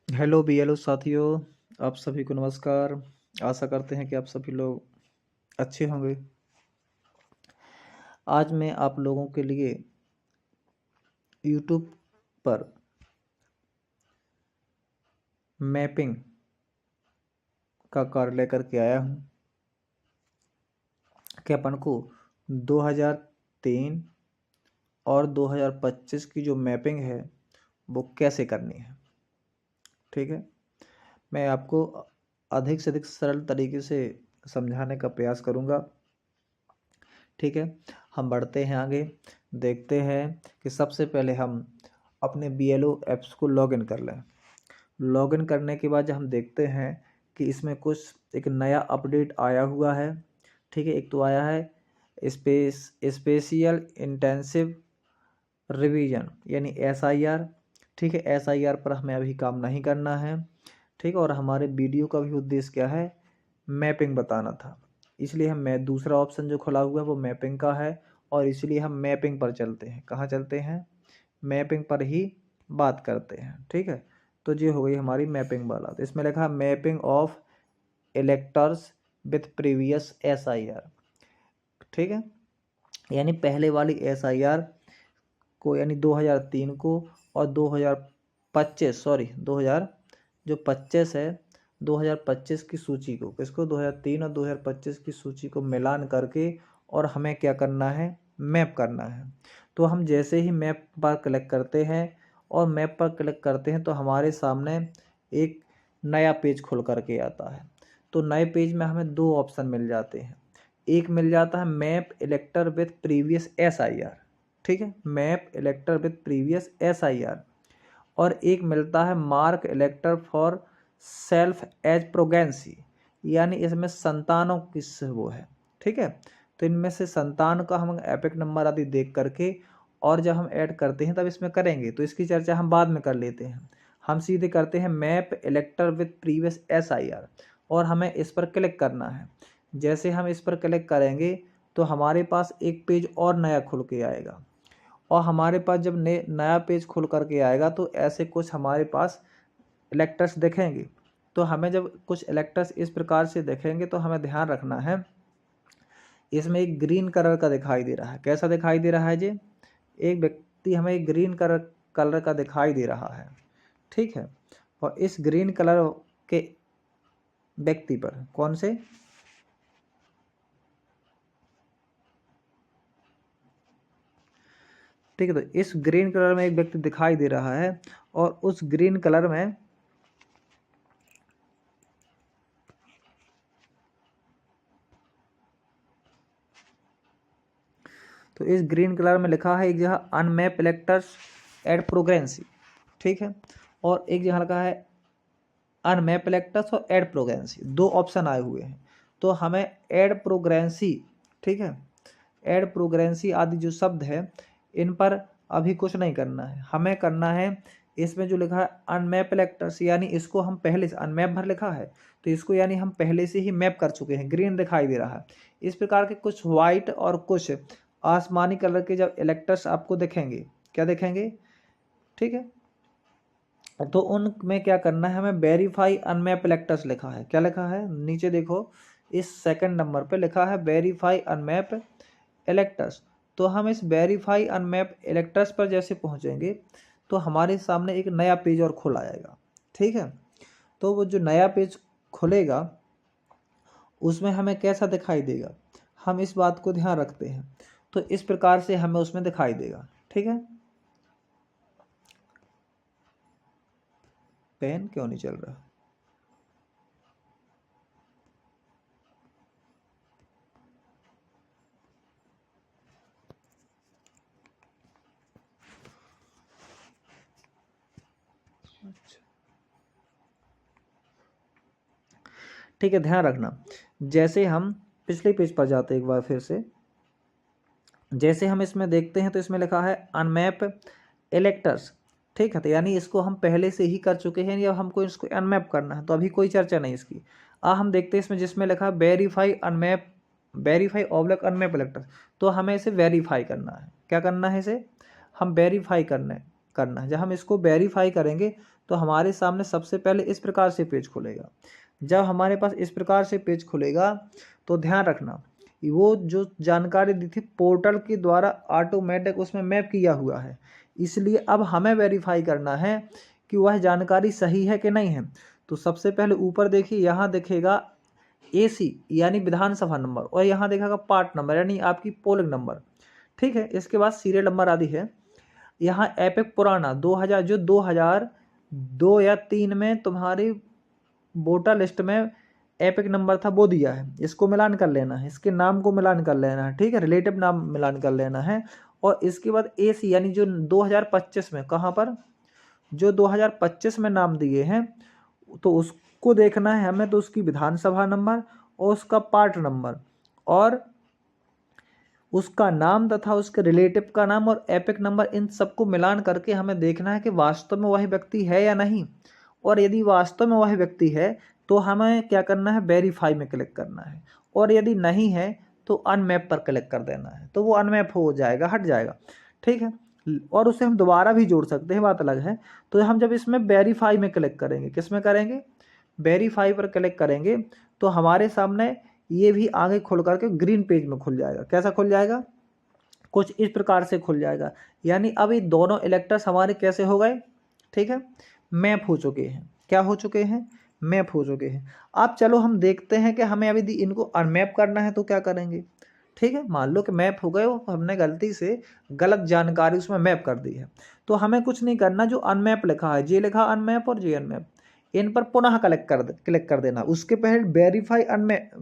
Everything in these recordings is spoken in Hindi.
हेलो बीएलओ साथियों, आप सभी को नमस्कार। आशा करते हैं कि आप सभी लोग अच्छे होंगे। आज मैं आप लोगों के लिए यूट्यूब पर मैपिंग का कार्य लेकर के आया हूँ कि अपन को 2003 और 2025 की जो मैपिंग है वो कैसे करनी है। ठीक है, मैं आपको अधिक से अधिक सरल तरीके से समझाने का प्रयास करूँगा। ठीक है, हम बढ़ते हैं आगे। देखते हैं कि सबसे पहले हम अपने बीएलओ ऐप्स को लॉगिन कर लें। लॉगिन करने के बाद जब हम देखते हैं कि इसमें कुछ एक नया अपडेट आया हुआ है। ठीक है, एक तो आया है स्पेशियल इंटेंसिव रिवीजन यानी एसआईआर। ठीक है, एसआईआर पर हमें अभी काम नहीं करना है। ठीक है, और हमारे वीडियो का भी उद्देश्य क्या है, मैपिंग बताना था। इसलिए मैं दूसरा ऑप्शन जो खुला हुआ है वो मैपिंग का है और इसलिए हम मैपिंग पर चलते हैं। कहाँ चलते हैं? मैपिंग पर ही बात करते हैं। ठीक है, तो ये हो गई हमारी मैपिंग वाला। तो इसमें लिखा mapping of electors with previous SIR. ठीक है, यानी पहले वाली एसआईआर को यानी 2003 को और 2025 2000 जो 25 है 2025 की सूची को, किसको 2003 और 2025 की सूची को मिलान करके और हमें क्या करना है, मैप करना है। तो हम जैसे ही मैप पर क्लिक करते हैं और मैप पर क्लिक करते हैं तो हमारे सामने एक नया पेज खुल करके आता है। तो नए पेज में हमें दो ऑप्शन मिल जाते हैं। एक मिल जाता है map elector with previous SIR. ठीक है, map elector with previous SIR. और एक मिलता है mark elector for self as progeny, यानी इसमें संतानों किस वो है। ठीक है, तो इनमें से संतान का हम एपिक नंबर आदि देख करके और जब हम ऐड करते हैं तब इसमें करेंगे, तो इसकी चर्चा हम बाद में कर लेते हैं। हम सीधे करते हैं map elector with previous SIR और हमें इस पर क्लिक करना है। जैसे हम इस पर क्लिक करेंगे तो हमारे पास एक पेज और नया खुल के आएगा और हमारे पास जब नया पेज खुल करके आएगा तो ऐसे कुछ हमारे पास इलेक्टर्स दिखेंगे। तो हमें जब कुछ इलेक्टर्स इस प्रकार से दिखेंगे तो हमें ध्यान रखना है, इसमें एक ग्रीन कलर का दिखाई दे रहा है। कैसा दिखाई दे रहा है जी? एक व्यक्ति हमें एक ग्रीन कलर का दिखाई दे रहा है। ठीक है, और इस ग्रीन कलर के व्यक्ति पर कौन से, ठीक है, तो इस ग्रीन कलर में एक व्यक्ति दिखाई दे रहा है और उस ग्रीन कलर में तो इस ग्रीन कलर में लिखा है एक जगह अनमैप इलेक्टर्स एड प्रोग्रेंसी। ठीक है, और एक जगह लिखा है अनमैप इलेक्टर्स और एड प्रोग्रेंसी, दो ऑप्शन आए हुए हैं। तो हमें एड प्रोग्रेंसी, ठीक है, एड प्रोग्रेंसी आदि जो शब्द है इन पर अभी कुछ नहीं करना है। हमें करना है इसमें जो लिखा है अनमैप इलेक्टर्स, यानी इसको हम पहले से अनमैप भर लिखा है तो इसको यानी हम पहले से ही मैप कर चुके हैं, ग्रीन दिखाई दे रहा है। इस प्रकार के कुछ वाइट और कुछ आसमानी कलर के जब इलेक्टर्स आपको दिखेंगे, क्या दिखेंगे, ठीक है, तो उनमें क्या करना है, हमें वेरीफाई अनमैप इलेक्टर्स लिखा है। क्या लिखा है, नीचे देखो इस सेकंड नंबर पे लिखा है वेरीफाई अनमैप इलेक्टर्स। तो हम इस वेरीफाई अनमैप इलेक्टर्स पर जैसे पहुंचेंगे तो हमारे सामने एक नया पेज और खुल आएगा। ठीक है, तो वो जो नया पेज खुलेगा उसमें हमें कैसा दिखाई देगा, हम इस बात को ध्यान रखते हैं। तो इस प्रकार से हमें उसमें दिखाई देगा। ठीक है, पेन क्यों नहीं चल रहा? अच्छा, ठीक है, ध्यान रखना। जैसे हम पिछले पेज पर जाते हैं एक बार फिर से, जैसे हम इसमें देखते हैं तो इसमें लिखा है अनमैप इलेक्टर्स। ठीक है, तो यानी इसको हम पहले से ही कर चुके हैं या हमको इसको अनमैप करना है, तो अभी कोई चर्चा नहीं इसकी। हम देखते हैं इसमें जिसमें लिखा है वेरीफाई अनमैप, वेरीफाई ऑब्लिक अनमैप इलेक्टर्स, तो हमें इसे वेरीफाई करना है। क्या करना है, इसे हम वेरीफाई करना है। जब हम इसको वेरीफाई करेंगे तो हमारे सामने सबसे पहले इस प्रकार से पेज खुलेगा। जब हमारे पास इस प्रकार से पेज खुलेगा तो ध्यान रखना वो जो जानकारी दी थी पोर्टल के द्वारा ऑटोमेटिक उसमें मैप किया हुआ है, इसलिए अब हमें वेरीफाई करना है कि वह जानकारी सही है कि नहीं है। तो सबसे पहले ऊपर देखिए, यहाँ दिखेगा AC यानी विधानसभा नंबर, और यहाँ दिखेगा पार्ट नंबर यानी आपकी पोलिंग नंबर। ठीक है, इसके बाद सीरियल नंबर आदि है। यहाँ एपिक पुराना 2000 जो 2002 या 3 में तुम्हारी वोटर लिस्ट में एपिक नंबर था वो दिया है, इसको मिलान कर लेना है, इसके नाम को मिलान कर लेना है। ठीक है, रिलेटिव नाम मिलान कर लेना है। और इसके बाद AC यानी जो 2025 में, कहाँ पर, जो 2025 में नाम दिए हैं तो उसको देखना है हमें, तो उसकी विधानसभा नंबर और उसका पार्ट नंबर और उसका नाम तथा उसके रिलेटिव का नाम और एपिक नंबर, इन सबको मिलान करके हमें देखना है कि वास्तव में वही व्यक्ति है या नहीं। और यदि वास्तव में वही व्यक्ति है तो हमें क्या करना है, वेरीफाई में क्लिक करना है, और यदि नहीं है तो अनमैप पर क्लिक कर देना है, तो वो अनमैप हो जाएगा, हट जाएगा। ठीक है, और उसे हम दोबारा भी जोड़ सकते हैं, बात अलग है। तो हम जब इसमें वेरीफाई में क्लिक करेंगे, किस में करेंगे, वेरीफाई पर क्लिक करेंगे, तो हमारे सामने ये भी आगे खुल करके ग्रीन पेज में खुल जाएगा। कैसा खुल जाएगा, कुछ इस प्रकार से खुल जाएगा। यानी अब ये दोनों इलेक्टर्स हमारे कैसे हो गए, ठीक है, मैप हो चुके हैं। क्या हो चुके हैं, मैप हो चुके हैं। अब चलो हम देखते हैं कि हमें अभी इनको अनमैप करना है तो क्या करेंगे। ठीक है, मान लो कि मैप हो गए, हमने गलती से गलत जानकारी उसमें मैप कर दी है, तो हमें कुछ नहीं करना। जो अनमैप लिखा है, जे लिखा अनमैप और जे अनमैप, इन पर पुनः क्लिक कर देना। उसके पहले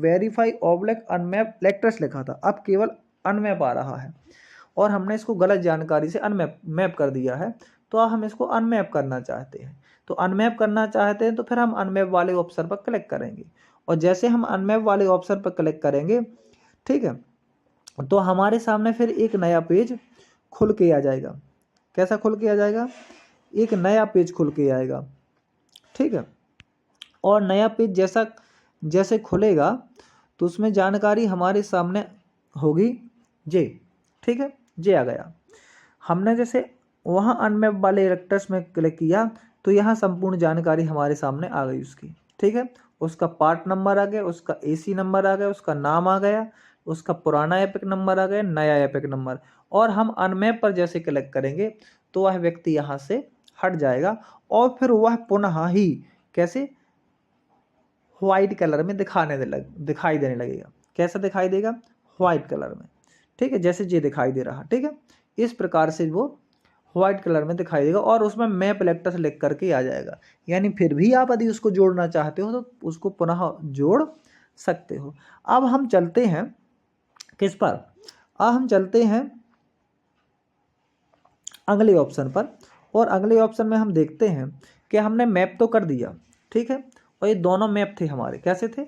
वेरीफाई ऑब्लिक अनमैप इलेक्टर्स लिखा था, अब केवल अनमैप आ रहा है, और हमने इसको गलत जानकारी से मैप कर दिया है। तो अब हम इसको अनमैप करना चाहते हैं। तो अनमैप करना चाहते हैं तो फिर हम अनमैप वाले ऑप्शन पर क्लिक करेंगे, और जैसे हम अनमैप वाले ऑप्शन पर क्लिक करेंगे, ठीक है, तो हमारे सामने फिर एक नया पेज खुल के आ जाएगा। कैसा खुल के आ जाएगा, एक नया पेज खुल के आएगा। ठीक है, और नया पेज जैसे खुलेगा तो उसमें जानकारी हमारे सामने होगी जे। ठीक है, जे आ गया। हमने जैसे वहाँ अनमैप वाले इलेक्टर्स में क्लिक किया तो यहाँ संपूर्ण जानकारी हमारे सामने आ गई उसकी। ठीक है, उसका पार्ट नंबर आ गया, उसका AC नंबर आ गया, उसका नाम आ गया, उसका पुराना एपिक नंबर आ गया, नया एपिक नंबर। और हम अनमैप पर जैसे क्लिक करेंगे तो वह व्यक्ति यहाँ से हट जाएगा, और फिर वह पुनः ही कैसे, व्हाइट कलर में दिखाई देने लगेगा। कैसा दिखाई देगा, व्हाइट कलर में। ठीक है, जैसे ये दिखाई दे रहा। ठीक है, इस प्रकार से वो व्हाइट कलर में दिखाई देगा, और उसमें मैप इलेक्टर्स लिख करके आ जाएगा। यानी फिर भी आप यदि उसको जोड़ना चाहते हो तो उसको पुनः जोड़ सकते हो। अब हम चलते हैं किस पर, अब हम चलते हैं अगले ऑप्शन पर, और अगले ऑप्शन में हम देखते हैं कि हमने मैप तो कर दिया। ठीक है, और ये दोनों मैप थे हमारे, कैसे थे,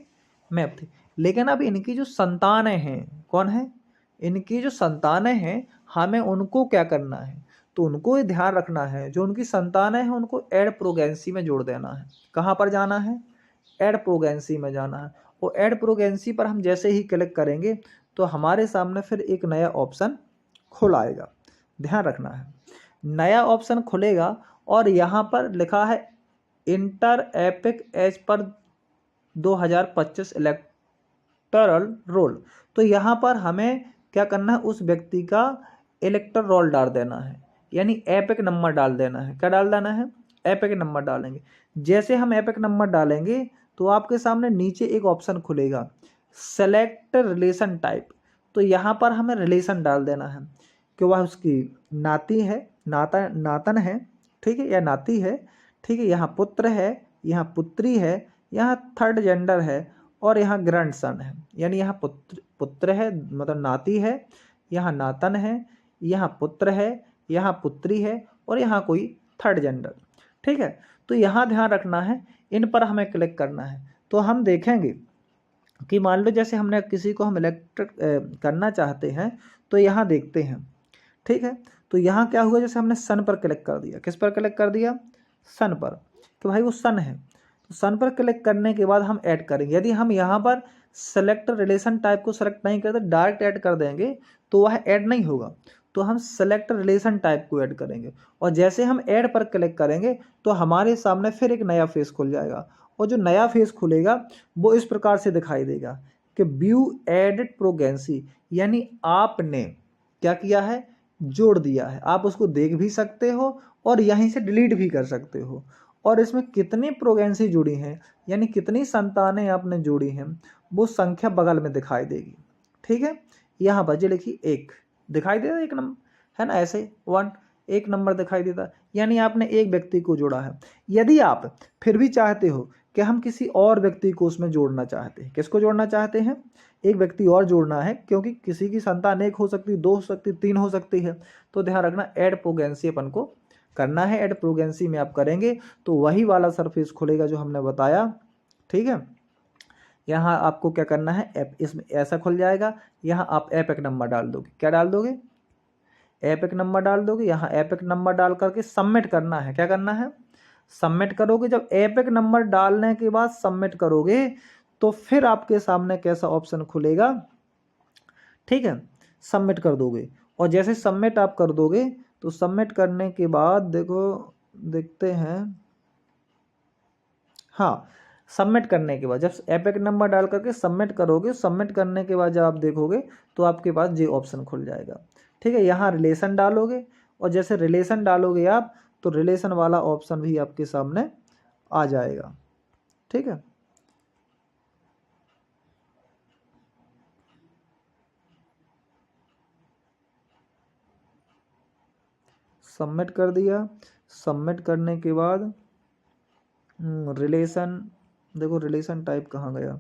मैप थे। लेकिन अब इनकी जो संतानें हैं, कौन है, इनकी जो संतानें हैं, हमें उनको क्या करना है, तो उनको ये ध्यान रखना है, जो उनकी संतानें हैं उनको ऐड प्रोगेंसी में जोड़ देना है। कहाँ पर जाना है, ऐड प्रोगेंसी में जाना है। और ऐड प्रोगेंसी पर हम जैसे ही क्लिक करेंगे तो हमारे सामने फिर एक नया ऑप्शन खुल आएगा। ध्यान रखना है, नया ऑप्शन खुलेगा और यहाँ पर लिखा है inter epic as per 2025 electoral role. तो यहाँ पर हमें क्या करना है, उस व्यक्ति का इलेक्टर रोल डाल देना है, यानी एपिक नंबर डाल देना है। क्या डाल देना है, एपिक नंबर डालेंगे। जैसे हम एपिक नंबर डालेंगे तो आपके सामने नीचे एक ऑप्शन खुलेगा, सेलेक्ट रिलेशन टाइप। तो यहाँ पर हमें रिलेशन डाल देना है कि वह उसकी नाती है, नातन है, ठीक है, या नाती है। ठीक है, यहाँ पुत्र है, यहाँ पुत्री है, यहाँ थर्ड जेंडर है, और यहाँ ग्रैंड सन है। यानी यहाँ पुत्र है, मतलब नाती है, यहाँ नातन है, यहाँ पुत्र है, यहाँ पुत्री है, और यहाँ कोई थर्ड जेंडर। ठीक है, तो यहाँ ध्यान रखना है, इन पर हमें क्लिक करना है। तो हम देखेंगे कि मान लो जैसे हमने किसी को हम इलेक्ट करना चाहते हैं, तो यहाँ देखते हैं। ठीक है, तो यहाँ क्या हुआ, जैसे हमने सन पर क्लिक कर दिया। किस पर क्लिक कर दिया, सन पर, कि भाई वो सन है। तो सन पर क्लिक करने के बाद हम ऐड करेंगे। यदि हम यहाँ पर सेलेक्ट रिलेशन टाइप को सेलेक्ट नहीं करते, डायरेक्ट ऐड कर देंगे तो वह ऐड नहीं होगा। तो हम सेलेक्ट रिलेशन टाइप को ऐड करेंगे, और जैसे हम ऐड पर क्लिक करेंगे तो हमारे सामने फिर एक नया फेस खुल जाएगा, और जो नया फेस खुलेगा वो इस प्रकार से दिखाई देगा कि व्यू एडेड प्रोगेंसी, यानी आपने क्या किया है, जोड़ दिया है। आप उसको देख भी सकते हो और यहीं से डिलीट भी कर सकते हो, और इसमें कितनी प्रोगेंसी जुड़ी हैं यानी कितनी संतानें आपने जोड़ी हैं वो संख्या बगल में दिखाई देगी। ठीक है, यहाँ पर जो लिखी एक दिखाई देता एक नंबर है ना, ऐसे 1 एक नंबर दिखाई देता, यानी आपने एक व्यक्ति को जोड़ा है। यदि आप फिर भी चाहते हो कि हम किसी और व्यक्ति को उसमें जोड़ना चाहते हैं, किसको जोड़ना चाहते हैं, एक व्यक्ति और जोड़ना है, क्योंकि किसी की संतान एक हो सकती, 2 हो सकती, 3 हो सकती है, तो ध्यान रखना ऐड प्रोगेंसी अपन को करना है। ऐड प्रोगेंसी में आप करेंगे तो वही वाला सरफेस खुलेगा जो हमने बताया। ठीक है, यहाँ आपको क्या करना है, ऐप इसमें ऐसा खुल जाएगा, यहाँ आप एपिक नंबर डाल दोगे, क्या डाल दोगे, एपिक नंबर डाल दोगे। यहाँ एपिक नंबर डाल करके सबमिट करना है, क्या करना है, सबमिट करोगे। जब एपिक नंबर डालने के बाद सबमिट करोगे तो फिर आपके सामने कैसा ऑप्शन खुलेगा, ठीक है, सबमिट कर दोगे। और जैसे सबमिट आप कर दोगे तो सबमिट करने के बाद देखो, देखते हैं, हाँ, सबमिट करने के बाद जब एपिक नंबर डाल करके सबमिट करोगे, सबमिट करने के बाद जब आप देखोगे तो आपके पास ये ऑप्शन खुल जाएगा। ठीक है, यहाँ रिलेशन डालोगे, और जैसे रिलेशन डालोगे आप तो रिलेशन वाला ऑप्शन भी आपके सामने आ जाएगा। ठीक है, सबमिट कर दिया। सबमिट करने के बाद रिलेशन, देखो रिलेशन टाइप कहाँ गया,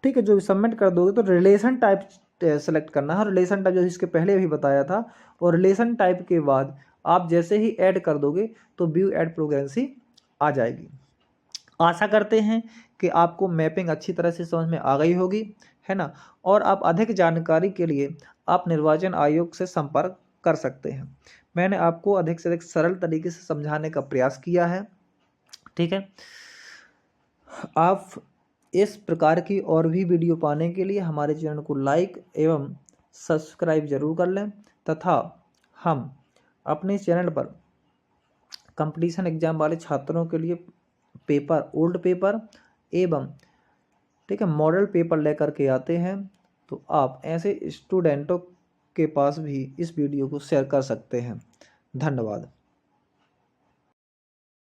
ठीक है, जो सबमिट कर दोगे तो रिलेशन टाइप सेलेक्ट करना है। रिलेशन टाइप जो इसके पहले भी बताया था, और रिलेशन टाइप के बाद आप जैसे ही ऐड कर दोगे तो व्यू ऐड प्रोगेंसी आ जाएगी। आशा करते हैं कि आपको मैपिंग अच्छी तरह से समझ में आ गई होगी, है ना। और आप अधिक जानकारी के लिए आप निर्वाचन आयोग से संपर्क कर सकते हैं। मैंने आपको अधिक से अधिक सरल तरीके से समझाने का प्रयास किया है। ठीक है, आप इस प्रकार की और भी वीडियो पाने के लिए हमारे चैनल को लाइक एवं सब्सक्राइब जरूर कर लें, तथा हम अपने चैनल पर कंपटीशन एग्जाम वाले छात्रों के लिए पेपर, ओल्ड पेपर एवं ठीक है मॉडल पेपर लेकर के आते हैं, तो आप ऐसे स्टूडेंटों के पास भी इस वीडियो को शेयर कर सकते हैं। धन्यवाद।